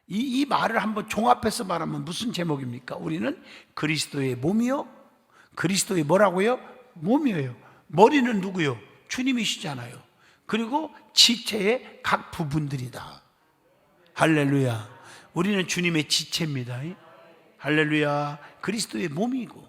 이 말을 한번 종합해서 말하면 무슨 제목입니까? 우리는 그리스도의 몸이요, 그리스도의 뭐라고요? 몸이에요. 머리는 누구요? 주님이시잖아요. 그리고 지체의 각 부분들이다. 할렐루야. 우리는 주님의 지체입니다. 할렐루야. 그리스도의 몸이고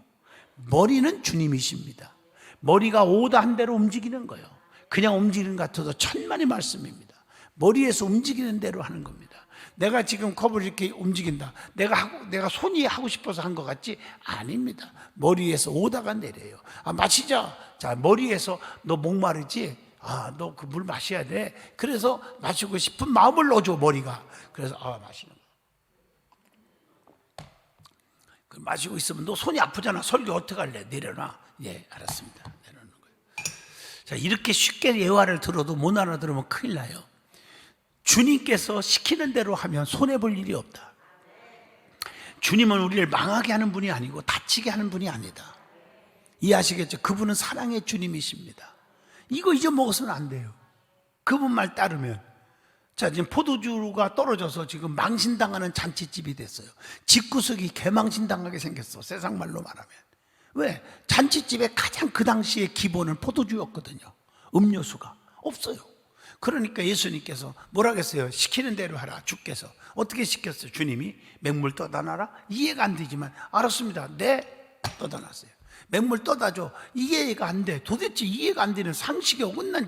머리는 주님이십니다. 머리가 오다한 대로 움직이는 거예요. 그냥 움직이는 것 같아도 천만의 말씀입니다. 머리에서 움직이는 대로 하는 겁니다. 내가 지금 컵을 이렇게 움직인다. 내가 손이 하고 싶어서 한 것 같지? 아닙니다. 머리에서 오다가 내려요. 마시자. 자, 머리에서 너 목마르지? 너 그 물 마셔야 돼. 그래서 마시고 싶은 마음을 넣어줘, 머리가. 그래서 마시는 거. 마시고 있으면 너 손이 아프잖아. 설교 어떻게 할래? 내려놔. 예, 알았습니다. 내려놓는 거예요. 자, 이렇게 쉽게 예화를 들어도 못 알아들으면 큰일 나요. 주님께서 시키는 대로 하면 손해볼 일이 없다. 주님은 우리를 망하게 하는 분이 아니고 다치게 하는 분이 아니다. 이해하시겠죠? 그분은 사랑의 주님이십니다. 이거 잊어먹어서는 안 돼요. 그분 말 따르면. 자, 지금 포도주가 떨어져서 지금 망신당하는 잔치집이 됐어요. 집구석이 개망신당하게 생겼어, 세상 말로 말하면. 왜? 잔치집의 가장 그 당시의 기본은 포도주였거든요. 음료수가 없어요. 그러니까 예수님께서 뭐라 그랬어요? 시키는 대로 하라. 주께서 어떻게 시켰어요? 주님이 맹물 떠다 놔라? 이해가 안 되지만 알았습니다. 네, 떠다 놨어요. 맹물 떠다 줘. 이해가 안 돼. 도대체 이해가 안 되는 상식에 어긋난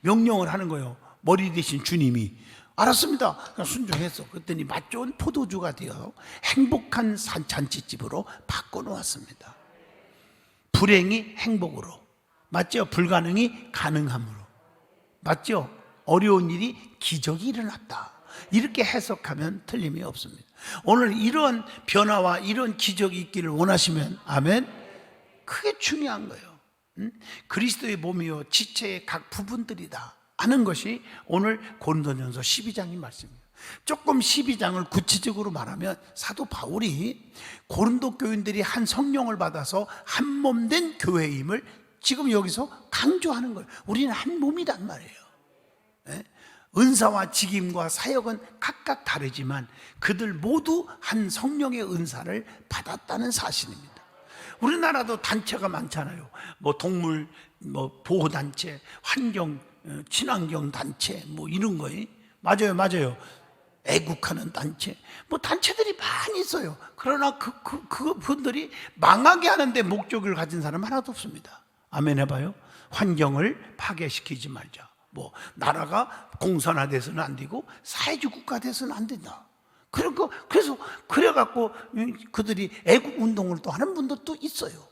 명령을 하는 거예요. 머리 대신 주님이. 알았습니다. 그냥 순종했어. 그랬더니 맛 좋은 포도주가 되어 행복한 잔치집으로 바꿔놓았습니다. 불행이 행복으로, 맞죠? 불가능이 가능함으로, 맞죠? 어려운 일이 기적이 일어났다. 이렇게 해석하면 틀림이 없습니다. 오늘 이런 변화와 이런 기적이 있기를 원하시면 아멘. 그게 중요한 거예요. 그리스도의 몸이요 지체의 각 부분들이다 하는 것이 오늘 고린도전서 12장의 말씀입니다. 조금 12장을 구체적으로 말하면 사도 바울이 고린도 교인들이 한 성령을 받아서 한 몸 된 교회임을 지금 여기서 강조하는 거예요. 우리는 한 몸이란 말이에요. 은사와 직임과 사역은 각각 다르지만 그들 모두 한 성령의 은사를 받았다는 사실입니다. 우리나라도 단체가 많잖아요. 뭐 동물, 뭐 보호단체, 환경, 친환경 단체, 뭐 이런 거에. 맞아요. 애국하는 단체, 뭐 단체들이 많이 있어요. 그러나 그분들이 망하게 하는데 목적을 가진 사람 하나도 없습니다. 아멘 해봐요. 환경을 파괴시키지 말자. 뭐 나라가 공산화돼서는 안 되고 사회주의 국가 돼서는 안 된다. 그래서 그래갖고 그들이 애국 운동을 또 하는 분들도 있어요.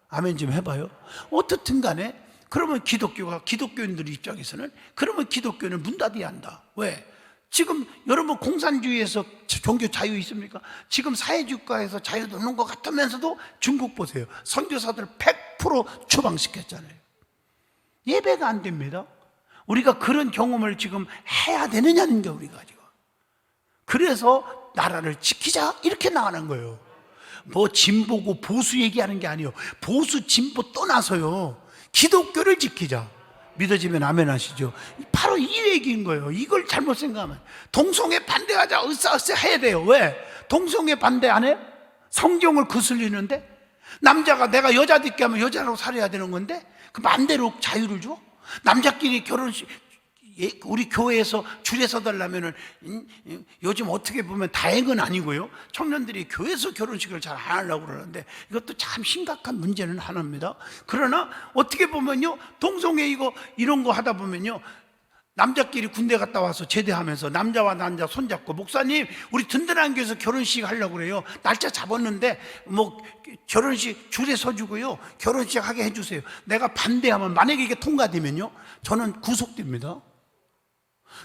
아멘 좀 해봐요. 어떻든 간에 그러면 기독교인들 입장에서는 그러면 기독교는 문 닫아야 한다. 왜? 지금 여러분 공산주의에서 종교 자유 있습니까? 지금 사회주의 국가에서 자유도 없는 것 같으면서도 중국 보세요. 선교사들 100% 추방시켰잖아요. 예배가 안 됩니다. 우리가 그런 경험을 지금 해야 되느냐는 게 우리가 지금. 그래서 나라를 지키자 이렇게 나가는 거예요. 뭐 진보고 보수 얘기하는 게 아니에요. 보수 진보 떠나서요, 기독교를 지키자. 믿어지면 아멘 하시죠. 바로 이 얘기인 거예요. 이걸 잘못 생각하면 동성애 반대하자 으쌰으쌰 해야 돼요. 왜? 동성애 반대 안 해? 성경을 거슬리는데? 남자가 내가 여자답게 하면 여자로 살아야 되는 건데 그 반대로 자유를 줘? 남자끼리 결혼식 우리 교회에서 줄에 서달라면은 요즘 어떻게 보면 다행은 아니고요, 청년들이 교회에서 결혼식을 잘 안 하려고 그러는데 이것도 참 심각한 문제는 하나입니다. 그러나 어떻게 보면요, 동성애 이런 거 하다 보면요, 남자끼리 군대 갔다 와서 제대하면서 남자와 남자 손잡고 목사님 우리 든든한 교회에서 결혼식 하려고 그래요. 날짜 잡았는데 뭐 결혼식 줄에 서주고요, 결혼식 하게 해주세요. 내가 반대하면 만약에 이게 통과되면요, 저는 구속됩니다.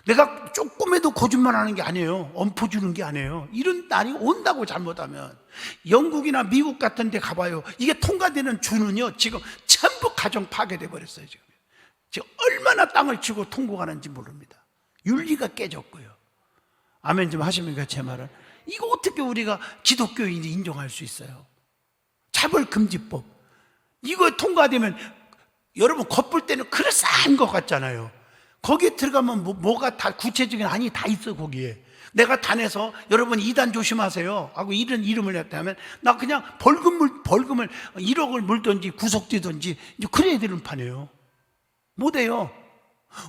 내가 조금에도 거짓말하는 게 아니에요. 엄포 주는 게 아니에요. 이런 날이 온다고 잘못하면. 영국이나 미국 같은 데 가봐요. 이게 통과되는 주는요, 지금 전부 가정 파괴돼 버렸어요. 지금 얼마나 땅을 치고 통곡하는지 모릅니다. 윤리가 깨졌고요. 아멘 좀 하십니까 제 말은? 이거 어떻게 우리가 기독교인이 인정할 수 있어요? 차별금지법 이거 통과되면 여러분 겉볼 때는 그럴싸한 것 같잖아요. 거기에 들어가면 뭐가 다 구체적인 안이 다 있어 거기에. 내가 단에서 여러분 이단 조심하세요 하고 이런 이름을 냈다 하면 나 그냥 벌금을 1억을 물든지 구속되든지 이제 그래야 되는 판이에요. 못해요.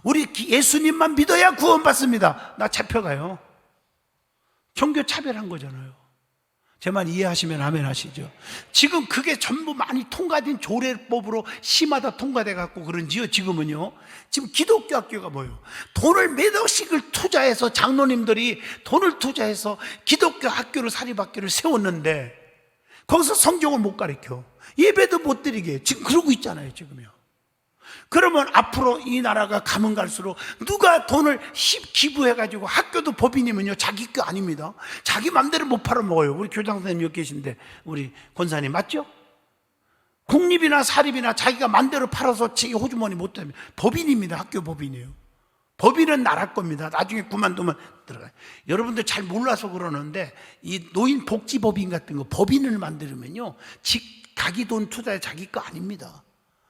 우리 예수님만 믿어야 구원받습니다. 나 잡혀가요. 종교 차별한 거잖아요. 제 말 이해하시면 아멘 하시죠. 지금 그게 전부 많이 통과된 조례법으로 심하다 통과돼 갖고 그런지요. 지금은요. 지금 기독교 학교가 뭐예요? 돈을 몇 억씩을 투자해서 장로님들이 돈을 투자해서 기독교 학교를 사립학교를 세웠는데 거기서 성경을 못 가르쳐. 예배도 못 드리게 지금 그러고 있잖아요. 지금요. 그러면 앞으로 이 나라가 가면 갈수록 누가 돈을 기부해가지고 학교도 법인이면요 자기 거 아닙니다. 자기 맘대로 못 팔아먹어요. 우리 교장 선생님 여기 계신데 우리 권사님 맞죠? 국립이나 사립이나 자기가 맘대로 팔아서 자기 호주머니 못 됩니다. 법인입니다. 학교 법인이에요. 법인은 나라 겁니다. 나중에 그만두면 들어가요. 여러분들 잘 몰라서 그러는데 이 노인복지법인 같은 거 법인을 만들면요 자기 돈 투자해 자기 거 아닙니다.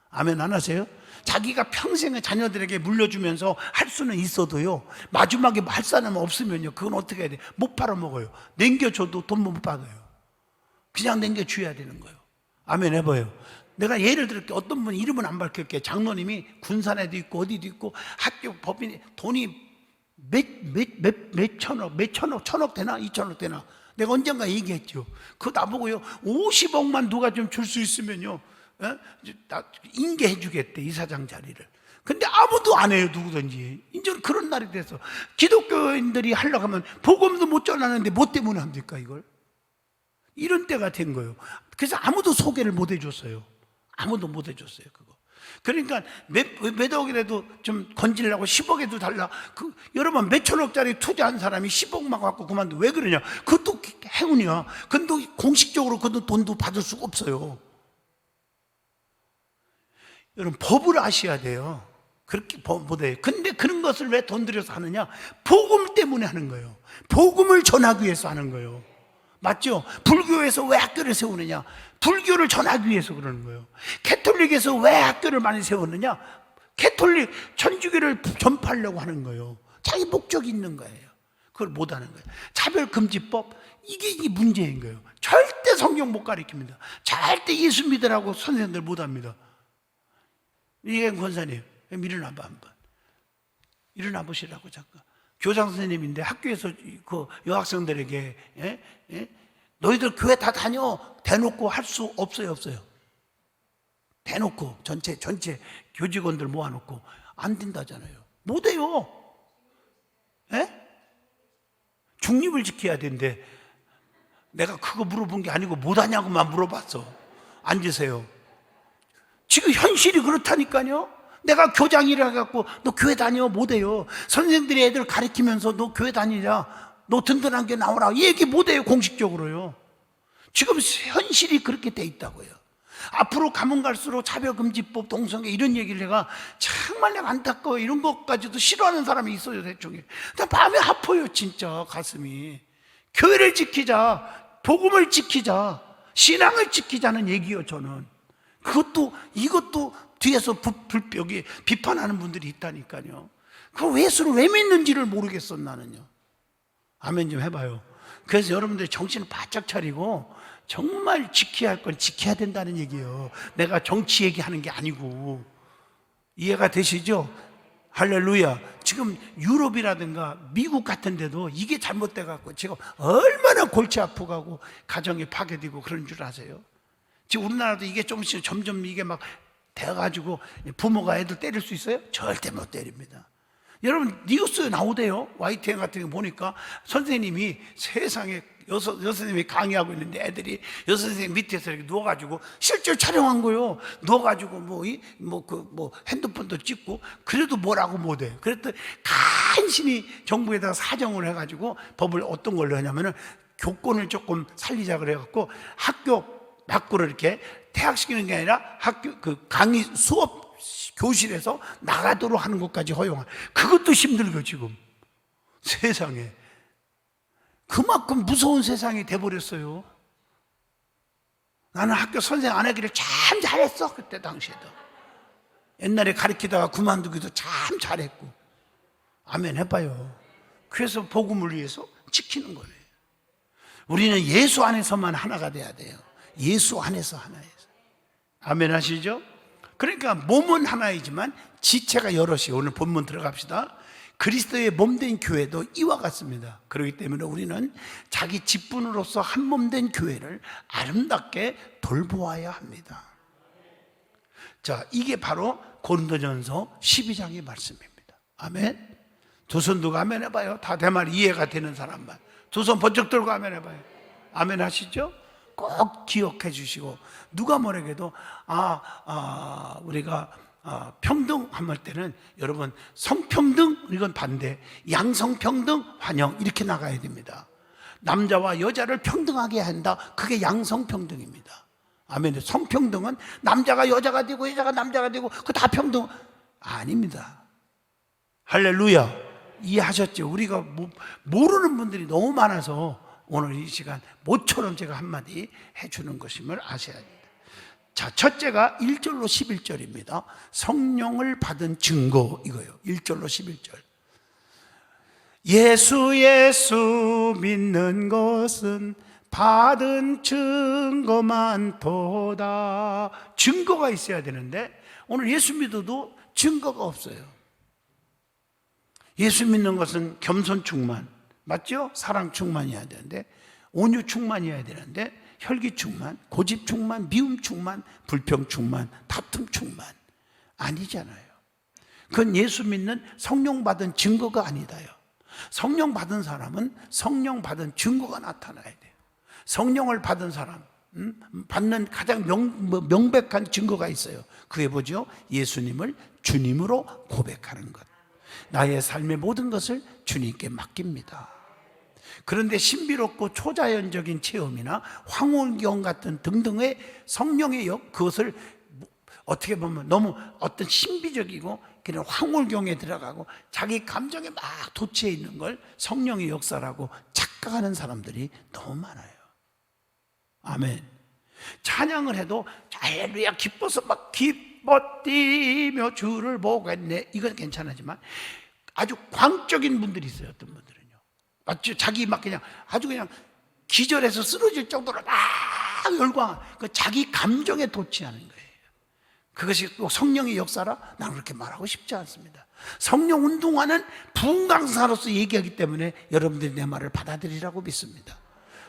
아멘 안 하세요? 자기가 평생을 자녀들에게 물려주면서 할 수는 있어도요 마지막에 할 사람은 없으면요 그건 어떻게 해야 돼요? 못 팔아먹어요. 남겨줘도 돈 못 받아요. 그냥 남겨줘야 되는 거예요. 아멘 해봐요. 내가 예를 들을게. 어떤 분 이름은 안 밝힐게. 장로님이 군산에도 있고 어디도 있고 학교 법인이 돈이 몇 천억 되나 2천억 되나 내가 언젠가 얘기했죠. 그거 나보고요 50억만 누가 좀 줄 수 있으면요 인계해 주겠대 이사장 자리를. 근데 아무도 안 해요. 누구든지. 이제 그런 날이 돼서 기독교인들이 하려고 하면 복음도 못 전하는데 뭐 때문에 합니까 이걸? 이런 때가 된 거예요. 그래서 아무도 소개를 못 해줬어요. 아무도 못 해줬어요 그거. 그러니까 몇 억이라도 좀 건지려고 10억에도 달라. 여러분 몇 천억짜리 투자한 사람이 10억만 갖고 그만둬. 왜 그러냐? 그것도 행운이야. 근데 공식적으로 그 돈도 받을 수가 없어요. 여러분 법을 아셔야 돼요. 그렇게 못해요. 근데 그런 것을 왜 돈 들여서 하느냐? 복음 때문에 하는 거예요. 복음을 전하기 위해서 하는 거예요. 맞죠? 불교에서 왜 학교를 세우느냐? 불교를 전하기 위해서 그러는 거예요. 캐톨릭에서 왜 학교를 많이 세웠느냐? 캐톨릭 천주교를 전파하려고 하는 거예요. 자기 목적이 있는 거예요. 그걸 못 하는 거예요. 차별금지법 이게 문제인 거예요. 절대 성경 못 가르칩니다. 절대 예수 믿으라고 선생님들 못 합니다. 이게 권사님 일어나봐 한번. 일어나 보시라고 잠깐. 교장 선생님인데 학교에서 그 여학생들에게 너희들 교회 다 다녀 대놓고 할 수 없어요? 대놓고 전체 교직원들 모아놓고 안 된다잖아요. 못해요. 중립을 지켜야 되는데 내가 그거 물어본 게 아니고 못하냐고만 물어봤어. 앉으세요. 지금 현실이 그렇다니까요. 내가 교장이라 갖고 너 교회 다녀 못해요. 선생님들이 애들 가르치면서 너 교회 다니자, 너 든든한 게 나오라 이 얘기 못해요. 공식적으로요. 지금 현실이 그렇게 돼 있다고요. 앞으로 가면 갈수록 차별금지법, 동성애 이런 얘기를 내가 정말 내가 안타까워. 이런 것까지도 싫어하는 사람이 있어요. 대충 나 마음이 아파요. 진짜 가슴이. 교회를 지키자, 복음을 지키자, 신앙을 지키자는 얘기요. 저는 이것도 뒤에서 불벽이 비판하는 분들이 있다니까요. 그 예수를 왜 믿는지를 모르겠어 나는요. 아멘 좀 해봐요. 그래서 여러분들 정신을 바짝 차리고 정말 지켜야 할 건 지켜야 된다는 얘기예요. 내가 정치 얘기하는 게 아니고. 이해가 되시죠? 할렐루야. 지금 유럽이라든가 미국 같은 데도 이게 잘못돼 갖고 지금 얼마나 골치 아프고 가고 가정이 파괴되고 그런 줄 아세요? 지금 우리나라도 이게 조금씩 점점 이게 막 돼가지고 부모가 애들 때릴 수 있어요? 절대 못 때립니다. 여러분 뉴스에 나오대요. YTN 같은 거 보니까 선생님이 세상에 여선생님이 강의하고 있는데 애들이 여선생님 밑에서 이렇게 누워가지고 실제로 촬영한 거예요. 누워가지고 핸드폰도 찍고 그래도 뭐라고 못해. 그랬더니 간신히 정부에다가 사정을 해가지고 법을 어떤 걸로 하냐면은 교권을 조금 살리자 그래갖고 학교 밖으로 이렇게 퇴학시키는 게 아니라 학교 강의 수업 교실에서 나가도록 하는 것까지 허용한. 그것도 힘들고 지금 세상에 그만큼 무서운 세상이 돼버렸어요. 나는 학교 선생 안 하기를 참 잘했어. 그때 당시에도 옛날에 가르치다가 그만두기도 참 잘했고. 아멘 해봐요. 그래서 복음을 위해서 지키는 거예요. 우리는 예수 안에서만 하나가 돼야 돼요. 예수 안에서 하나에서. 아멘 하시죠? 그러니까 몸은 하나이지만 지체가 여럿이. 오늘 본문 들어갑시다. 그리스도의 몸된 교회도 이와 같습니다. 그렇기 때문에 우리는 자기 직분으로서 한 몸된 교회를 아름답게 돌보아야 합니다. 자, 이게 바로 고린도전서 12장의 말씀입니다. 아멘. 두 손 들고 아멘 해봐요. 다 내 말 이해가 되는 사람만. 두 손 번쩍 들고 아멘 해봐요. 아멘 하시죠? 꼭 기억해 주시고, 누가 뭐래도 우리가 평등할 때는 여러분 성평등 이건 반대, 양성평등 환영 이렇게 나가야 됩니다. 남자와 여자를 평등하게 한다. 그게 양성평등입니다. 아멘. 성평등은 남자가 여자가 되고 여자가 남자가 되고 그 다 평등 아닙니다. 할렐루야. 이해하셨죠? 우리가 모르는 분들이 너무 많아서 오늘 이 시간 모처럼 제가 한마디 해주는 것임을 아셔야 됩니다. 자, 첫째가 1절로 11절입니다. 성령을 받은 증거 이거예요. 1절로 11절. 예수 믿는 것은 받은 증거만 도다. 증거가 있어야 되는데 오늘 예수 믿어도 증거가 없어요. 예수 믿는 것은 겸손 충만, 맞죠? 사랑 충만이어야 되는데, 온유 충만이어야 되는데, 혈기 충만, 고집 충만, 미움 충만, 불평 충만, 다툼 충만 아니잖아요. 그건 예수 믿는 성령 받은 증거가 아니다요. 성령 받은 사람은 성령 받은 증거가 나타나야 돼요. 성령을 받은 사람 받는 가장 명백한 증거가 있어요. 그게 뭐죠? 예수님을 주님으로 고백하는 것. 나의 삶의 모든 것을 주님께 맡깁니다. 그런데 신비롭고 초자연적인 체험이나 황홀경 같은 등등의 성령의 그것을 어떻게 보면 너무 어떤 신비적이고 그런 황홀경에 들어가고 자기 감정에 막 도취해 있는 걸 성령의 역사라고 착각하는 사람들이 너무 많아요. 아멘. 찬양을 해도 할렐루야 기뻐서 막 기뻐 뛰며 주를 보겠네 이건 괜찮지만 아주 광적인 분들이 있어요. 어떤 분들은요, 맞죠? 자기 막 그냥 아주 그냥 기절해서 쓰러질 정도로 막 열광, 그 자기 감정에 도취하는 거예요. 그것이 또 성령의 역사라 나는 그렇게 말하고 싶지 않습니다. 성령 운동하는 부흥 강사로서 얘기하기 때문에 여러분들이 내 말을 받아들이라고 믿습니다.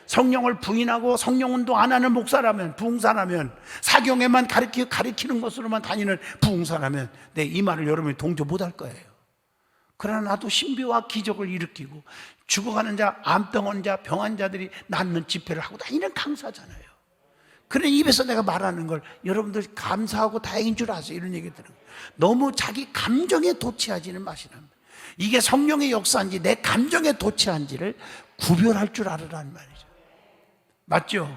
성령을 부인하고 성령 운동 안 하는 목사라면, 부흥사라면, 사경에만 가리키는 것으로만 다니는 부흥사라면 이 말을 여러분이 동조 못할 거예요. 그러나 나도 신비와 기적을 일으키고 죽어가는 자, 암병 환자, 병환 자들이 낫는 집회를 하고 다니는 강사잖아요. 그래 입에서 내가 말하는 걸 여러분들 감사하고 다행인 줄 아세요. 이런 얘기 들은 너무 자기 감정에 도취하지는 마시는, 이게 성령의 역사인지 내 감정에 도취한지를 구별할 줄 알으라는 말이죠. 맞죠?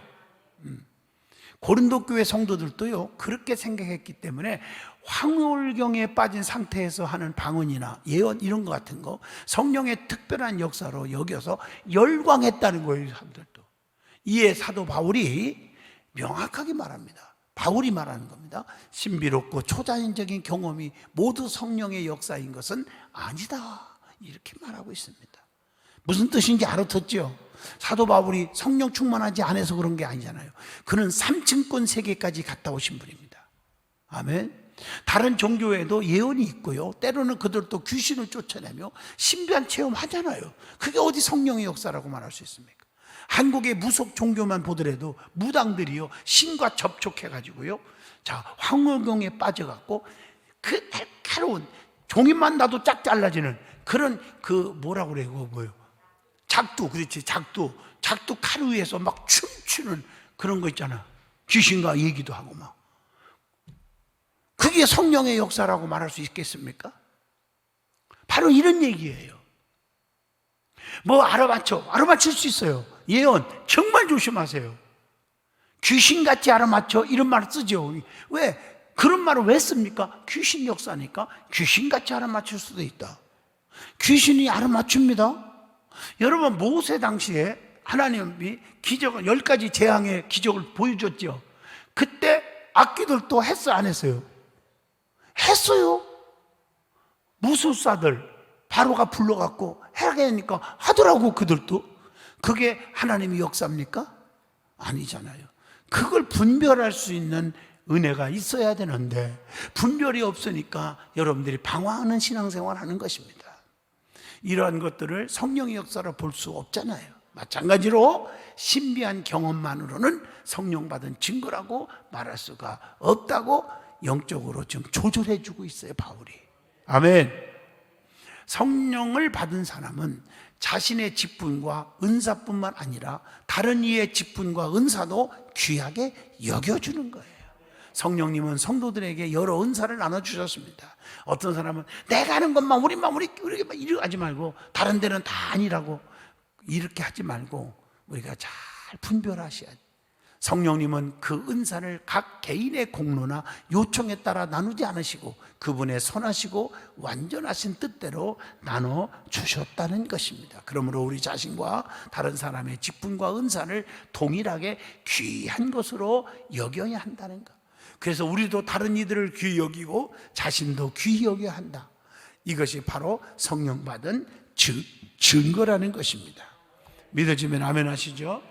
고린도 교회 성도들도요 그렇게 생각했기 때문에 황홀경에 빠진 상태에서 하는 방언이나 예언 이런 것 같은 거 성령의 특별한 역사로 여겨서 열광했다는 거예요. 사람들도. 이에 사도 바울이 명확하게 말합니다. 바울이 말하는 겁니다. 신비롭고 초자연적인 경험이 모두 성령의 역사인 것은 아니다, 이렇게 말하고 있습니다. 무슨 뜻인지 알아듣죠? 사도 바울이 성령 충만하지 않아서 그런 게 아니잖아요. 그는 3층권 세계까지 갔다 오신 분입니다. 아멘. 다른 종교에도 예언이 있고요, 때로는 그들도 귀신을 쫓아내며 신비한 체험하잖아요. 그게 어디 성령의 역사라고 말할 수 있습니까? 한국의 무속 종교만 보더라도 무당들이요 신과 접촉해가지고요, 자 황홀경에 빠져갖고 그 날카로운 종이만 놔도 짝 잘라지는 그런 그 뭐라고 그래요? 그거 뭐예요? 작두, 그렇지, 작두 칼 위에서 막 춤추는 그런 거 있잖아. 귀신과 얘기도 하고 막. 그게 성령의 역사라고 말할 수 있겠습니까? 바로 이런 얘기예요. 뭐 알아맞힐 수 있어요. 예언 정말 조심하세요. 귀신같이 알아맞혀 이런 말을 쓰죠. 왜? 그런 말을 왜 씁니까? 귀신 역사니까 귀신같이 알아맞힐 수도 있다. 귀신이 알아맞춥니다. 여러분 모세 당시에 하나님이 기적을 10가지 재앙의 기적을 보여줬죠. 그때 악귀들도 했어 안 했어요? 했어요. 무술사들 바로가 불러갖고 해야 하니까 하더라고. 그들도 그게 하나님의 역사입니까? 아니잖아요. 그걸 분별할 수 있는 은혜가 있어야 되는데 분별이 없으니까 여러분들이 방황하는 신앙생활 하는 것입니다. 이러한 것들을 성령의 역사로 볼 수 없잖아요. 마찬가지로 신비한 경험만으로는 성령 받은 증거라고 말할 수가 없다고 영적으로 지금 조절해 주고 있어요, 바울이. 아멘. 성령을 받은 사람은 자신의 직분과 은사뿐만 아니라 다른 이의 직분과 은사도 귀하게 여겨주는 거예요. 성령님은 성도들에게 여러 은사를 나눠주셨습니다. 어떤 사람은 내가 하는 것만 우리만 이렇게 하지 말고 다른 데는 다 아니라고 이렇게 하지 말고 우리가 잘 분별하셔야 돼요. 성령님은 그 은사를 각 개인의 공로나 요청에 따라 나누지 않으시고 그분의 선하시고 완전하신 뜻대로 나눠주셨다는 것입니다. 그러므로 우리 자신과 다른 사람의 직분과 은사를 동일하게 귀한 것으로 여겨야 한다는 것. 그래서 우리도 다른 이들을 귀히 여기고 자신도 귀히 여겨야 한다. 이것이 바로 성령 받은 증거라는 것입니다. 믿어지면 아멘 하시죠?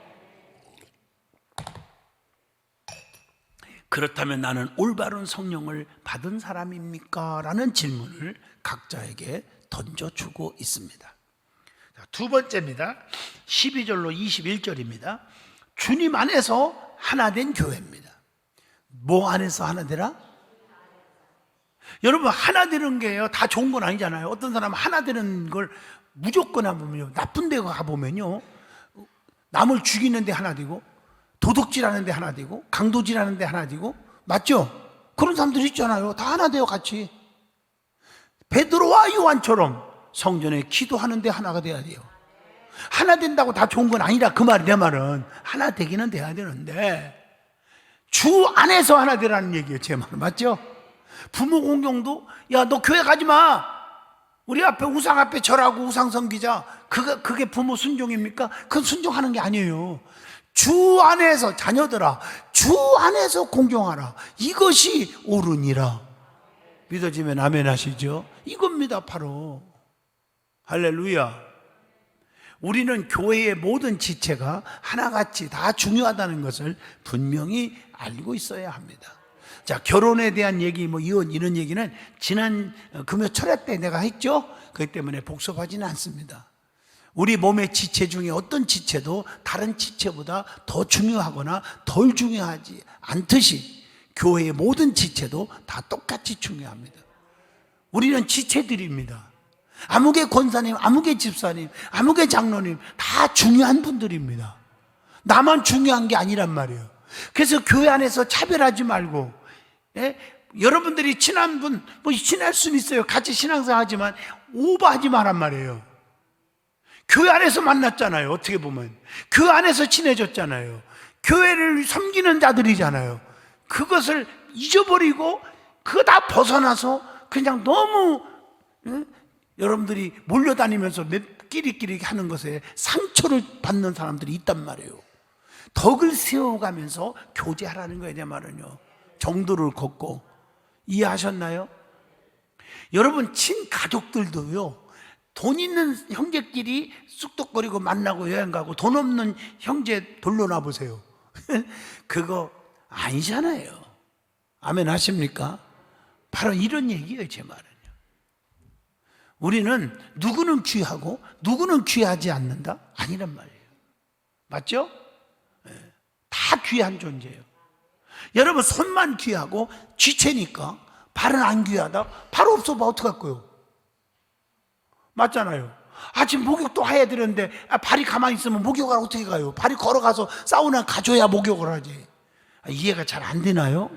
그렇다면 나는 올바른 성령을 받은 사람입니까? 라는 질문을 각자에게 던져주고 있습니다. 두 번째입니다. 12절로 21절입니다. 주님 안에서 하나 된 교회입니다. 뭐 안에서 하나 되라? 여러분, 하나 되는 게요 다 좋은 건 아니잖아요. 어떤 사람은 하나 되는 걸 무조건 하면요, 나쁜 데 가보면요, 남을 죽이는 데 하나 되고 도둑질하는 데 하나 되고 강도질하는 데 하나 되고, 맞죠? 그런 사람들이 있잖아요. 다 하나 돼요, 같이. 베드로와 요한처럼 성전에 기도하는 데 하나가 돼야 돼요. 하나 된다고 다 좋은 건 아니라 그 말이, 내 말은 하나 되기는 돼야 되는데 주 안에서 하나 되라는 얘기예요, 제 말은. 맞죠? 부모 공경도, 야, 너 교회 가지 마, 우리 앞에 우상 앞에 절하고 우상 섬기자, 그게 부모 순종입니까? 그건 순종하는 게 아니에요. 주 안에서, 자녀들아, 주 안에서 공경하라. 이것이 옳으니라. 믿어지면 아멘 하시죠? 이겁니다, 바로. 할렐루야. 우리는 교회의 모든 지체가 하나같이 다 중요하다는 것을 분명히 알고 있어야 합니다. 자, 결혼에 대한 얘기, 이혼, 이런 얘기는 지난 금요 철야 때 내가 했죠? 그렇기 때문에 복습하지는 않습니다. 우리 몸의 지체 중에 어떤 지체도 다른 지체보다 더 중요하거나 덜 중요하지 않듯이 교회의 모든 지체도 다 똑같이 중요합니다. 우리는 지체들입니다. 아무개 권사님, 아무개 집사님, 아무개 장로님 다 중요한 분들입니다. 나만 중요한 게 아니란 말이에요. 그래서 교회 안에서 차별하지 말고, 여러분들이 친한 분, 친할 수는 있어요. 같이 신앙생활 하지만 오버하지 말란 말이에요. 교회 안에서 만났잖아요. 어떻게 보면 그 안에서 친해졌잖아요. 교회를 섬기는 자들이잖아요. 그것을 잊어버리고 그거 다 벗어나서 그냥 너무 여러분들이 몰려다니면서 끼리끼리 하는 것에 상처를 받는 사람들이 있단 말이에요. 덕을 세워가면서 교제하라는 거예요, 내 말은요. 정도를 걷고. 이해하셨나요? 여러분, 친가족들도요, 돈 있는 형제끼리 쑥덕거리고 만나고 여행 가고 돈 없는 형제 돌려놔 보세요. 그거 아니잖아요. 아멘 하십니까? 바로 이런 얘기예요, 제 말은요. 우리는 누구는 귀하고 누구는 귀하지 않는다? 아니란 말이에요. 맞죠? 다 귀한 존재예요. 여러분, 손만 귀하고 쥐체니까 발은 안 귀하다? 발 없어봐, 어떡할 거예요? 맞잖아요. 지금 목욕도 해야 되는데 발이 가만히 있으면 목욕을 어떻게 가요? 발이 걸어가서 사우나 가줘야 목욕을 하지. 이해가 잘 안 되나요?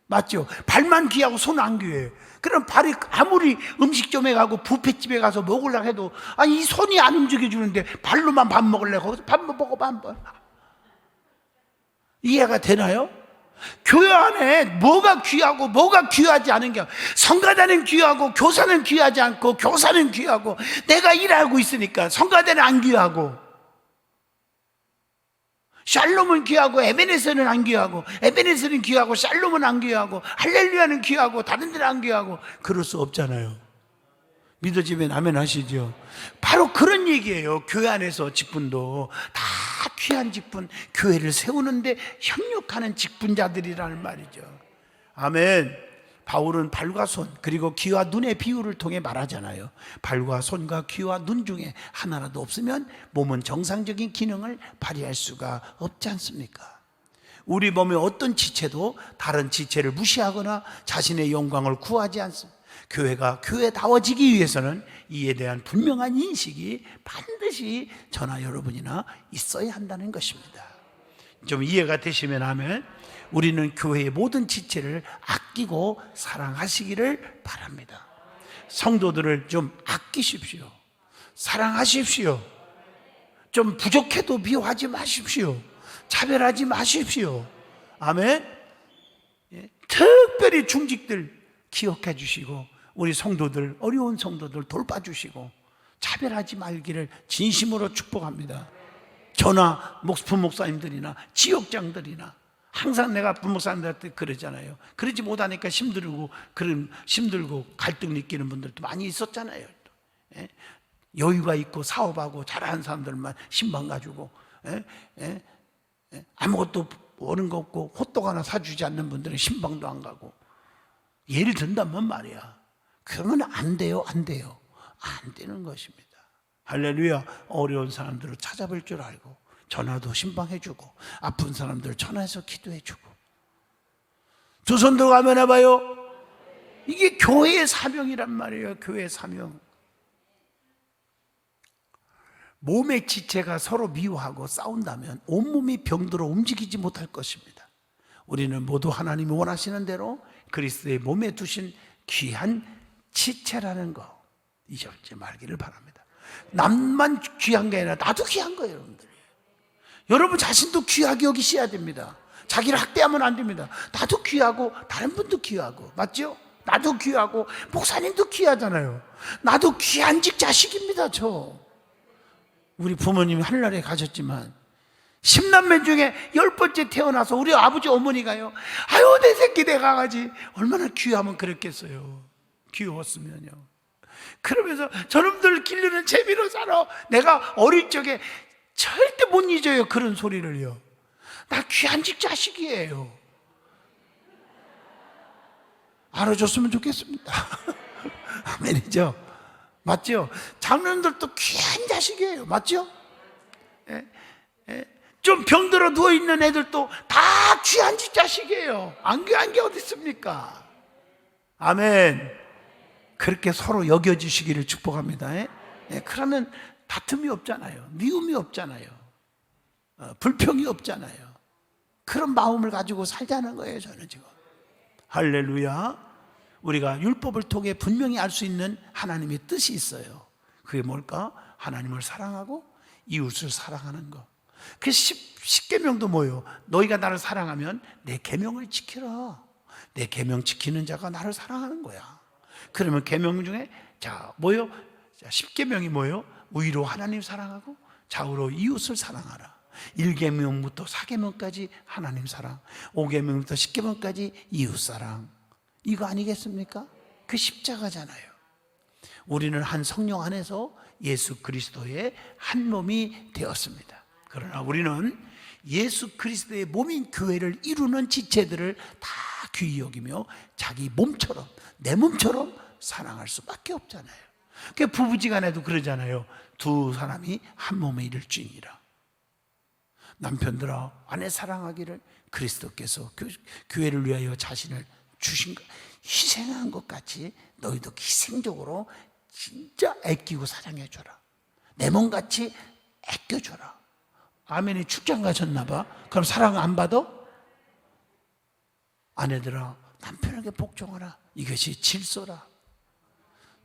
맞죠? 발만 귀하고 손 안 귀해. 그럼 발이 아무리 음식점에 가고 뷔페집에 가서 먹으려고 해도 이 손이 안 움직여주는데 발로만 밥 먹으려고 거기서 밥 먹어, 밥 먹어. 이해가 되나요? 교회 안에 뭐가 귀하고 뭐가 귀하지 않은 게, 성가대는 귀하고 교사는 귀하지 않고, 교사는 귀하고, 내가 일하고 있으니까 성가대는 안 귀하고, 샬롬은 귀하고 에베네셀은 안 귀하고, 에베네셀은 귀하고 샬롬은 안 귀하고, 할렐루야는 귀하고 다른 데는 안 귀하고, 그럴 수 없잖아요. 믿어지면 아멘 하시죠. 바로 그런 얘기예요. 교회 안에서 직분도 다 귀한 직분, 교회를 세우는데 협력하는 직분자들이라는 말이죠. 아멘. 바울은 발과 손 그리고 귀와 눈의 비유를 통해 말하잖아요. 발과 손과 귀와 눈 중에 하나라도 없으면 몸은 정상적인 기능을 발휘할 수가 없지 않습니까? 우리 몸의 어떤 지체도 다른 지체를 무시하거나 자신의 영광을 구하지 않습니다. 교회가 교회다워지기 위해서는 이에 대한 분명한 인식이 반드시 저나 여러분이나 있어야 한다는 것입니다. 좀 이해가 되시면 하면 우리는 교회의 모든 지체를 아끼고 사랑하시기를 바랍니다. 성도들을 좀 아끼십시오. 사랑하십시오. 좀 부족해도 미워하지 마십시오. 차별하지 마십시오. 아멘. 특별히 중직들 기억해 주시고 우리 성도들, 어려운 성도들 돌봐주시고 차별하지 말기를 진심으로 축복합니다. 저나 부목사님들이나 지역장들이나 항상 내가 부목사님들한테 그러잖아요. 그러지 못하니까 힘들고 갈등 느끼는 분들도 많이 있었잖아요. 여유가 있고 사업하고 잘하는 사람들만 신방 가지고 아무것도 오는 거 없고 호떡 하나 사주지 않는 분들은 신방도 안 가고. 예를 든다면 말이야, 그러면 안 돼요. 안 되는 것입니다. 할렐루야. 어려운 사람들을 찾아볼 줄 알고 전화도 신방해주고 아픈 사람들 전화해서 기도해주고 두 손 들고 아멘 해봐요. 이게 교회의 사명이란 말이에요. 교회의 사명. 몸의 지체가 서로 미워하고 싸운다면 온몸이 병들어 움직이지 못할 것입니다. 우리는 모두 하나님이 원하시는 대로 그리스도의 몸에 두신 귀한 지체라는 거 잊지 말기를 바랍니다. 남만 귀한 게 아니라 나도 귀한 거예요. 여러분들, 여러분 자신도 귀하게 여기셔야 됩니다. 자기를 학대하면 안 됩니다. 나도 귀하고 다른 분도 귀하고, 맞죠? 나도 귀하고 목사님도 귀하잖아요. 나도 귀한 자식입니다. 우리 부모님이 하늘나라에 가셨지만 10남매 중에 10번째 태어나서 우리 아버지 어머니가요, 아유 내 새끼 내 강아지 얼마나 귀하면 그랬겠어요. 귀여웠으면요. 그러면서 저놈들 기르는 재미로 살아. 내가 어릴 적에 절대 못 잊어요. 그런 소리를요. 나 귀한 자식이에요. 알아줬으면 좋겠습니다. 아멘이죠. 맞죠? 장로님들도 귀한 자식이에요. 맞죠? 좀 병들어 누워있는 애들도 다 귀한 자식이에요. 안 귀한 게 어디 있습니까? 아멘. 그렇게 서로 여겨주시기를 축복합니다. 그러면 다툼이 없잖아요. 미움이 없잖아요. 불평이 없잖아요. 그런 마음을 가지고 살자는 거예요. 저는 지금 할렐루야. 우리가 율법을 통해 분명히 알 수 있는 하나님의 뜻이 있어요. 그게 뭘까? 하나님을 사랑하고 이웃을 사랑하는 거. 그 10계명도 뭐예요? 너희가 나를 사랑하면 내 계명을 지키라. 내 계명 지키는 자가 나를 사랑하는 거야. 그러면 계명 중에 뭐예요? 10계명이 뭐예요? 우위로 하나님 사랑하고 좌우로 이웃을 사랑하라. 1계명부터 4계명까지 하나님 사랑, 5계명부터 10계명까지 이웃 사랑. 이거 아니겠습니까? 그 십자가잖아요. 우리는 한 성령 안에서 예수 그리스도의 한 몸이 되었습니다. 그러나 우리는 예수 그리스도의 몸인 교회를 이루는 지체들을 다 귀히 여기며 자기 몸처럼, 내 몸처럼 사랑할 수밖에 없잖아요. 그 부부지간에도 그러잖아요. 두 사람이 한 몸에 이룰지니라. 남편들아 아내 사랑하기를 그리스도께서 교회를 위하여 자신을 주신 것, 희생한 것 같이 너희도 희생적으로 진짜 아끼고 사랑해줘라. 내 몸같이 아껴줘라. 아멘이 출장 가셨나 봐. 그럼 사랑 안 받아? 아내들아 남편에게 복종하라. 이것이 질서라.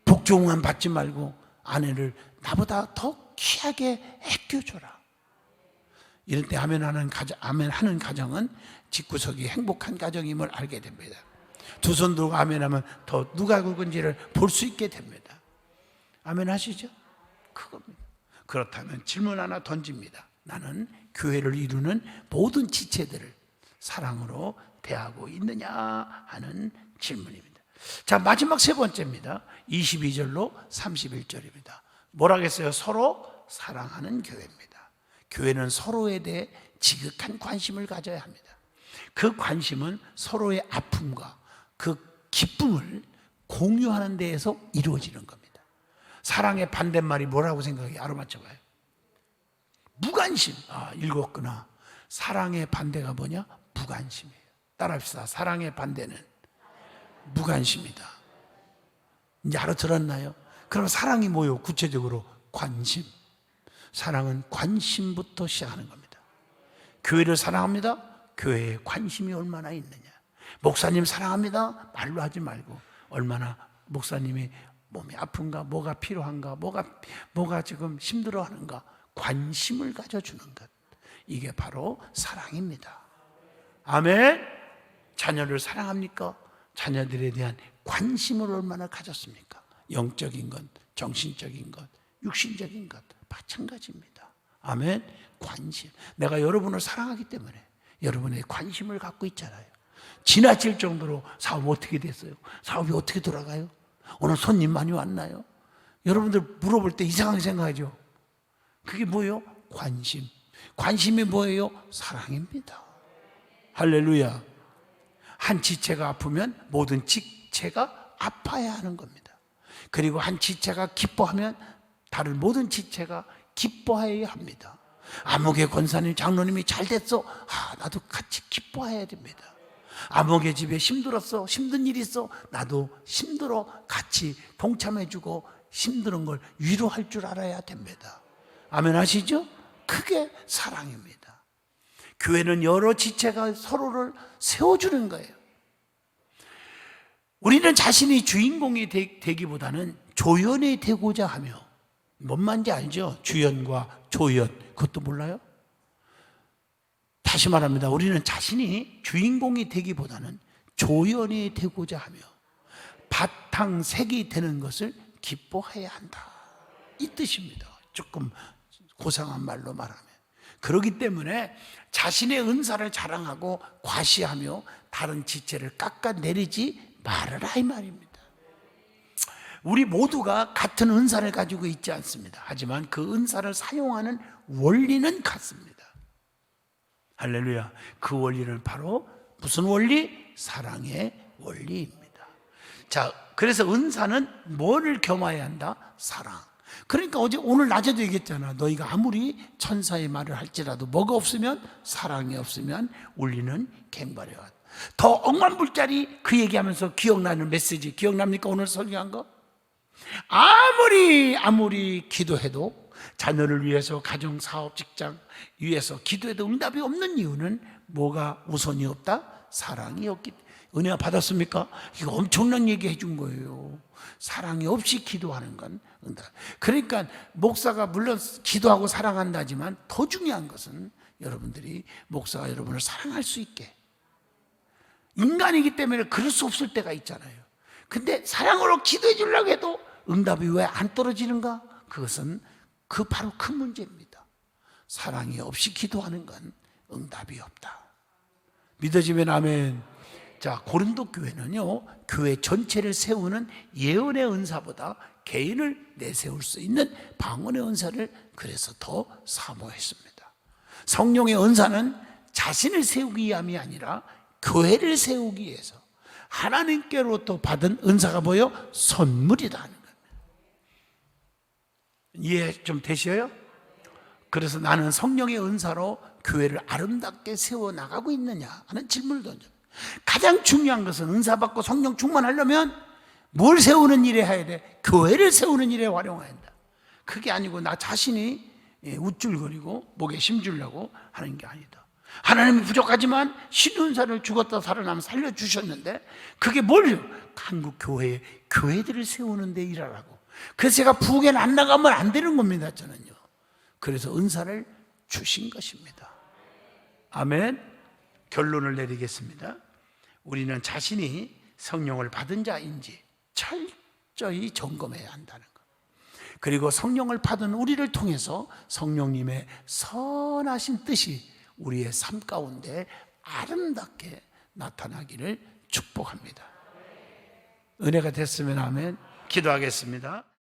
복종만 받지 말고 아내를 나보다 더 귀하게 아껴줘라. 이럴 때 아멘 하는 가정은 집구석이 행복한 가정임을 알게 됩니다. 두 손 들고 아멘 하면 더 누가 그건지를 볼 수 있게 됩니다. 아멘 하시죠? 그겁니다. 그렇다면 질문 하나 던집니다. 나는 교회를 이루는 모든 지체들을 사랑으로 대하고 있느냐 하는 질문입니다. 자, 마지막 세 번째입니다. 22절로 31절입니다. 뭐라겠어요? 서로 사랑하는 교회입니다. 교회는 서로에 대해 지극한 관심을 가져야 합니다. 그 관심은 서로의 아픔과 그 기쁨을 공유하는 데에서 이루어지는 겁니다. 사랑의 반대말이 뭐라고 생각해요? 알아맞혀봐요. 무관심. 읽었구나. 사랑의 반대가 뭐냐? 무관심이에요. 따라합시다. 사랑의 반대는 무관심이다. 이제 알아들었나요? 그럼 사랑이 뭐예요? 구체적으로 관심. 사랑은 관심부터 시작하는 겁니다. 교회를 사랑합니다. 교회에 관심이 얼마나 있느냐. 목사님 사랑합니다. 말로 하지 말고 얼마나 목사님이 몸이 아픈가, 뭐가 필요한가, 뭐가 지금 힘들어하는가, 관심을 가져주는 것. 이게 바로 사랑입니다. 아멘. 자녀를 사랑합니까? 자녀들에 대한 관심을 얼마나 가졌습니까? 영적인 것, 정신적인 것, 육신적인 것 마찬가지입니다. 아멘. 관심. 내가 여러분을 사랑하기 때문에 여러분의 관심을 갖고 있잖아요. 지나칠 정도로 사업 어떻게 됐어요? 사업이 어떻게 돌아가요? 오늘 손님 많이 왔나요? 여러분들 물어볼 때 이상하게 생각하죠. 그게 뭐예요? 관심. 관심이 뭐예요? 사랑입니다. 할렐루야. 한 지체가 아프면 모든 지체가 아파야 하는 겁니다. 그리고 한 지체가 기뻐하면 다른 모든 지체가 기뻐해야 합니다. 아무개 권사님, 장로님이 잘 됐어. 나도 같이 기뻐해야 됩니다. 아무개 집에 힘들었어. 힘든 일 있어. 나도 힘들어. 같이 동참해주고 힘든 걸 위로할 줄 알아야 됩니다. 아멘 하시죠? 그게 사랑입니다. 교회는 여러 지체가 서로를 세워주는 거예요. 우리는 자신이 주인공이 되기보다는 조연이 되고자 하며, 뭔 말인지 알죠? 주연과 조연, 그것도 몰라요? 다시 말합니다. 우리는 자신이 주인공이 되기보다는 조연이 되고자 하며 바탕색이 되는 것을 기뻐해야 한다, 이 뜻입니다. 조금 고상한 말로 말하면. 그렇기 때문에 자신의 은사를 자랑하고 과시하며 다른 지체를 깎아내리지 말아라, 이 말입니다. 우리 모두가 같은 은사를 가지고 있지 않습니다. 하지만 그 은사를 사용하는 원리는 같습니다. 할렐루야. 그 원리는 바로 무슨 원리? 사랑의 원리입니다. 자, 그래서 은사는 뭐를 겸해야 한다? 사랑. 그러니까 오늘 낮에도 얘기했잖아. 너희가 아무리 천사의 말을 할지라도 뭐가 없으면, 사랑이 없으면 우리는 갱벌해와. 더 억만불짜리 그 얘기하면서 기억나는 메시지 기억납니까? 오늘 설교한 거? 아무리 기도해도, 자녀를 위해서, 가정, 사업, 직장 위해서 기도해도 응답이 없는 이유는 뭐가 우선이 없다? 사랑이 없기 때문에. 은혜가 받았습니까? 이거 엄청난 얘기 해준 거예요. 사랑이 없이 기도하는 건 응답. 그러니까 목사가 물론 기도하고 사랑한다지만 더 중요한 것은 여러분들이, 목사가 여러분을 사랑할 수 있게. 인간이기 때문에 그럴 수 없을 때가 있잖아요. 근데 사랑으로 기도해 주려고 해도 응답이 왜 안 떨어지는가? 그것은 바로 그 문제입니다. 사랑이 없이 기도하는 건 응답이 없다. 믿어지면 아멘. 자, 고린도 교회는요, 교회 전체를 세우는 예언의 은사보다 개인을 내세울 수 있는 방언의 은사를 그래서 더 사모했습니다. 성령의 은사는 자신을 세우기 위함이 아니라 교회를 세우기 위해서 하나님께로부터 받은 은사가 뭐예요? 선물이다 하는 겁니다. 이해 좀 되셔요? 그래서 나는 성령의 은사로 교회를 아름답게 세워나가고 있느냐 하는 질문을 던져. 가장 중요한 것은 은사 받고 성령 충만하려면 뭘 세우는 일에 해야 돼? 교회를 세우는 일에 활용해야 한다. 그게 아니고 나 자신이 우쭐거리고 목에 힘주려고 하는 게 아니다. 하나님이 부족하지만 신은사를 죽었다 살아나면 살려주셨는데 그게 뭘요? 한국 교회에 교회들을 세우는 데 일하라고. 그래서 제가 부엌에 안 나가면 안 되는 겁니다, 저는요. 그래서 은사를 주신 것입니다. 아멘. 결론을 내리겠습니다. 우리는 자신이 성령을 받은 자인지 철저히 점검해야 한다는 것. 그리고 성령을 받은 우리를 통해서 성령님의 선하신 뜻이 우리의 삶 가운데 아름답게 나타나기를 축복합니다. 은혜가 됐으면 하면 기도하겠습니다.